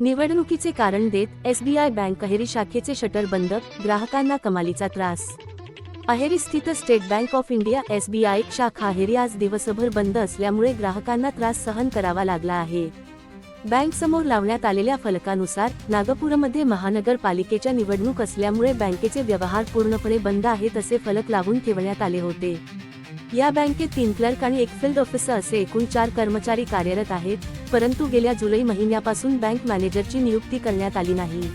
निवडणुकीचे कारण देत एसबीआय बँक अहेरी शाखेचे शटर बंद, ग्राहकांना कमालीचा त्रास। अहेरी स्थित state bank of India SBI शाखा अहेरी आज दिवसभर बंद असल्यामुळे ग्राहकांना त्रास सहन करावा लागला आहे। बँक समोर लावण्यात आलेल्या फलकानुसार नागपूरमध्ये महानगरपालिकेच्या निवडणूक असल्यामुळे बँकेचे व्यवहार पूर्णपणे बंद आहेत असे फलक लावून ठेवण्यात आले होते। या बँकेत 3 क्लर्क आणि 1 फील्ड ऑफिसर असे एकूण 4 कर्मचारी कार्यरत आहेत, परंतु गेल्या जुलै महिन्यापासून बँक मॅनेजरची नियुक्ती करण्यात आली नाही।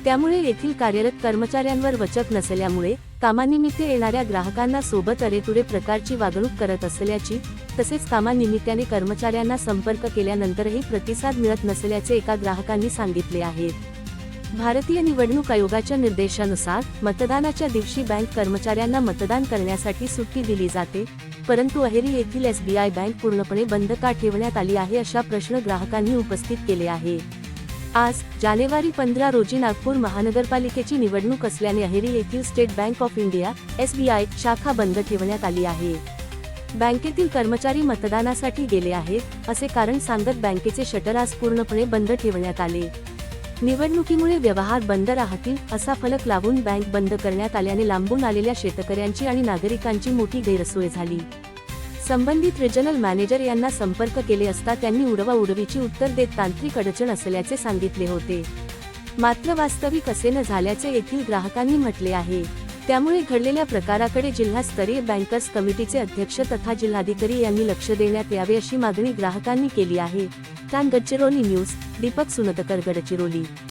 त्यामुळे येथील कार्यरत कर्मचाऱ्यांवर वचक नसल्यामुळे कामानिमित्त येणाऱ्या ग्राहकांना सोबत अरेतुरे प्रकारची वागणूक करत असल्याची, तसेच कामानिमित्ताने कर्मचाऱ्यांना संपर्क केल्यानंतरही प्रतिसाद मिळत नसल्याचे एका ग्राहकांनी सांगितले आहे। भारतीय निवडणूक आयोगाच्या निर्देशानुसार मतदानाच्या दिवशी बँक कर्मचाऱ्यांना मतदान करण्यासाठी सुट्टी दिली जाते, परंतु अहेरी येथील एसबीआय बँक पूर्णपणे बंद का ठेवण्यात आली आहे अशा प्रश्न ग्राहकांनी उपस्थित केले आहे। आज जानेवारी 15 रोजी नागपूर महानगरपालिकेची निवडणूक असल्याने अहेरी येथील state bank of India SBI शाखा बंद ठेवण्यात आली आहे। बँकेतील कर्मचारी मतदानासाठी गेले आहेत असे कारण सांगत बँकेचे शटर आज पूर्णपणे बंद ठेवण्यात आले। निवडणुकीमुळे व्यवहार बंद राहतील असा फलक लावून बँक बंद करण्यात आल्याने लांबून आलेल्या शेतकऱ्यांची आणि नागरिकांची मोठी गैरसोय झाली। संबंधित रिजनल मॅनेजर यांना संपर्क केले असता त्यांनी उडवाउडवीची उत्तर देत तांत्रिक अडचण असल्याचे सांगितले होते, मात्र वास्तविक असे न झाल्याचे येथील ग्राहकांनी म्हटले आहे। त्यामुळे घडलेल्या प्रकाराकडे जिल्हास्तरीय बँकर्स कमिटीचे अध्यक्ष तथा जिल्हाधिकारी यांनी लक्ष देण्यात यावे अशी मागणी ग्राहकांनी केली आहे। गडचिरोली न्यूज, दीपक सुनतकर, गडचिरोली।